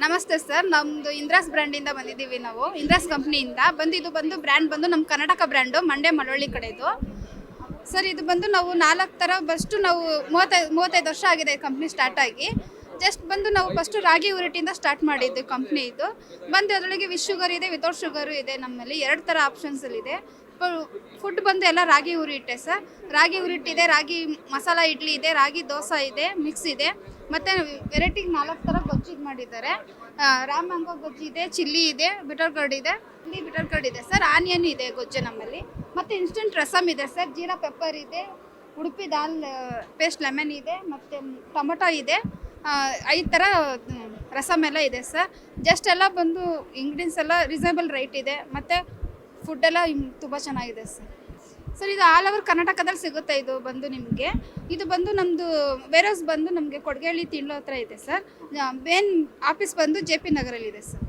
ನಮಸ್ತೆ ಸರ್, ನಮ್ಮದು ಇಂದ್ರಾಸ್ ಬ್ರ್ಯಾಂಡಿಂದ ಬಂದಿದ್ದೀವಿ ನಾವು. ಇಂದ್ರಾಸ್ ಕಂಪ್ನಿಯಿಂದ ಇದು ಬಂದು ಬ್ರ್ಯಾಂಡ್ ಬಂದು ನಮ್ಮ ಕರ್ನಾಟಕ ಬ್ರ್ಯಾಂಡು, ಮಂಡ್ಯ ಮಳವಳ್ಳಿ ಕಡೆದು. ಸರ್ ಇದು ಬಂದು ನಾವು 4 ಥರ ಬಸ್ಟು ನಾವು 35 ವರ್ಷ ಆಗಿದೆ ಕಂಪ್ನಿ ಸ್ಟಾರ್ಟ್ ಆಗಿ. ಜಸ್ಟ್ ಬಂದು ನಾವು ಫಸ್ಟು ರಾಗಿ ಉರಿಟಿಂದ ಸ್ಟಾರ್ಟ್ ಮಾಡಿದ್ದು ಕಂಪ್ನಿ ಇದು. ಅದರೊಳಗೆ ವಿತ್ ಶುಗರ್ ಇದೆ, ವಿತೌಟ್ ಶುಗರು ಇದೆ. ನಮ್ಮಲ್ಲಿ 2 ಥರ ಆಪ್ಷನ್ಸಲ್ಲಿದೆ. ಫುಡ್ ಬಂದು ಎಲ್ಲ ರಾಗಿ ಉರಿಟ್ಟೆ ಸರ್. ರಾಗಿ ಉರಿಟ್ಟಿದೆ, ರಾಗಿ ಮಸಾಲ ಇಡ್ಲಿ ಇದೆ, ರಾಗಿ ದೋಸೆ ಇದೆ, ಮಿಕ್ಸ್ ಇದೆ. ಮತ್ತು ವೆರೈಟಿಗೆ 4 ಥರ ಗೊಜ್ಜು ಮಾಡಿದ್ದಾರೆ. ರಾಮ್ ಮ್ಯಾಂಗೋ ಗೊಜ್ಜು ಇದೆ, ಚಿಲ್ಲಿ ಇದೆ, ಬಿಟರ್ ಕರ್ಡ್ ಇದೆ, ಬಿಟರ್ ಕರ್ಡ್ ಇದೆ ಸರ್. ಆನಿಯನ್ ಇದೆ ಗೊಜ್ಜು ನಮ್ಮಲ್ಲಿ. ಮತ್ತು ಇನ್ಸ್ಟೆಂಟ್ ರಸಮ್ ಇದೆ ಸರ್, ಜೀರಾ ಪೆಪ್ಪರ್ ಇದೆ, ಉಡುಪಿ ದಾಲ್ ಪೇಸ್ಟ್ ಲೆಮನ್ ಇದೆ, ಮತ್ತು ಟೊಮೊಟೊ ಇದೆ. 5 ಥರ ರಸಮ್ ಎಲ್ಲ ಇದೆ ಸರ್. ಜಸ್ಟ್ ಎಲ್ಲ ಬಂದು ಇಂಗ್ರೀಡಿಯನ್ಸ್ ಎಲ್ಲ ರೀಸನಬಲ್ ರೇಟ್ ಇದೆ. ಮತ್ತು ಫುಡ್ಡೆಲ್ಲ ತುಂಬ ಚೆನ್ನಾಗಿದೆ ಸರ್. ಇದು ಆಲ್ ಓವರ್ ಕರ್ನಾಟಕದಲ್ಲಿ ಸಿಗುತ್ತೆ. ಇದು ಬಂದು ನಿಮಗೆ ಇದು ಬಂದು ನಮ್ಮದು ವೇರ್ಹೌಸ್ ಬಂದು ನಮಗೆ ಕೊಡಗೇಳಿ ತಿಂಡ್ಲು ಹತ್ರ ಇದೆ ಸರ್. ಮೇನ್ ಆಫೀಸ್ ಬಂದು JP ನಗರಲ್ಲಿದೆ ಸರ್.